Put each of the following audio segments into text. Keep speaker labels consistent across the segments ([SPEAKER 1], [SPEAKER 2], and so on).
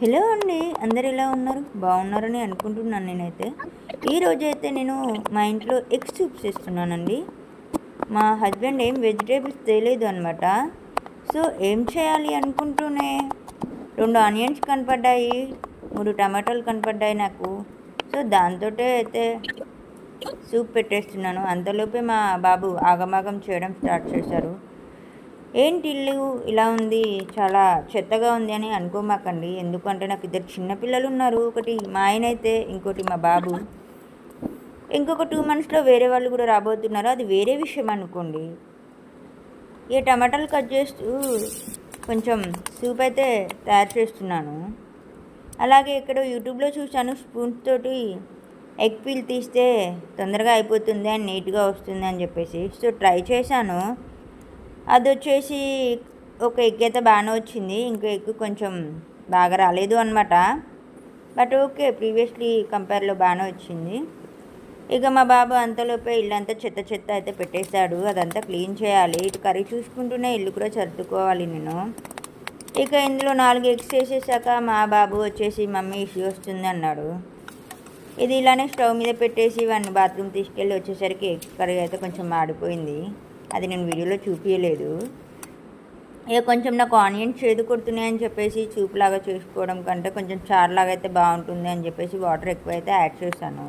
[SPEAKER 1] Hello అండి. అందరు ఎలా ఉన్నారు? బాగున్నారని అనుకుంటున్నాను నేనైతే. ఈరోజైతే నేను మా ఇంట్లో ఎగ్ సూప్ చేస్తున్నానండి. మా హస్బెండ్ ఏం వెజిటేబుల్స్ తేలేదు అనమాట. సో ఏం చేయాలి అనుకుంటూనే 2 ఆనియన్స్ కనపడ్డాయి, 3 టమాటాలు కనపడ్డాయి నాకు. సో దాంతోటే అయితే సూప్ పెట్టేస్తున్నాను. అంతలోపే మా బాబు ఆగమాగం చేయడం స్టార్ట్ చేశారు. ఏంటి ఇల్లు ఇలా ఉంది, చాలా చెత్తగా ఉంది అని అనుకోమాకండి. ఎందుకంటే నాకు 2 చిన్నపిల్లలు ఉన్నారు. ఒకటి మా ఆయన అయితే, ఇంకోటి మా బాబు. ఇంకొక 2 మంత్స్లో వేరే వాళ్ళు కూడా రాబోతున్నారు. అది వేరే విషయం అనుకోండి. ఈ టమాటాలు కట్ చేస్తూ కొంచెం సూప్ అయితే తయారు చేస్తున్నాను. అలాగే ఎక్కడో యూట్యూబ్లో చూశాను, స్పూన్స్ తోటి ఎగ్ పీల్ తీస్తే తొందరగా అయిపోతుంది అండ్ నీట్గా వస్తుంది అని చెప్పేసి. సో ట్రై చేశాను. అది వచ్చేసి ఒక ఎగ్ అయితే బాగానే వచ్చింది, ఇంకో ఎగ్ కొంచెం బాగా రాలేదు అనమాట. బట్ ఓకే, ప్రీవియస్లీ కంపేర్లో బాగానే వచ్చింది. ఇక మా బాబు అంతలోపే ఇల్లంతా చెత్త చెత్త అయితే పెట్టేశాడు. అదంతా క్లీన్ చేయాలి. ఇటు కర్రీ చూసుకుంటూనే ఇల్లు కూడా సర్దుకోవాలి నేను. ఇక ఇందులో 4 ఎగ్స్ వేసేసాక మా బాబు వచ్చేసి మమ్మీ ఇష్యూ వస్తుంది అన్నాడు. ఇది ఇలానే స్టవ్ మీద పెట్టేసి వాడిని బాత్రూమ్ తీసుకెళ్ళి వచ్చేసరికి ఎగ్ కర్రీ అయితే కొంచెం మాడిపోయింది. అది నేను వీడియోలో చూపించలేదు. ఇక కొంచెం నాకు ఆనియన్స్ చేదు కొడుతున్నాయని చెప్పేసి సూప్ లాగా చేసుకోవడం కంటే కొంచెం చారులాగా అయితే బాగుంటుంది అని చెప్పేసి వాటర్ ఎక్కువైతే యాడ్ చేశాను.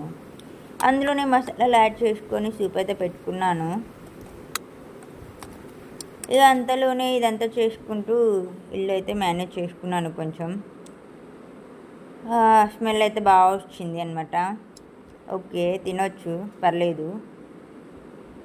[SPEAKER 1] అందులోనే మసాలాలు యాడ్ చేసుకొని సూప్ అయితే పెట్టుకున్నాను. ఇక అంతలోనే ఇదంతా చేసుకుంటూ ఇల్లు అయితే మేనేజ్ చేసుకున్నాను. కొంచెం స్మెల్ అయితే బాగా వచ్చింది అనమాట. ఓకే, తినొచ్చు, పర్లేదు.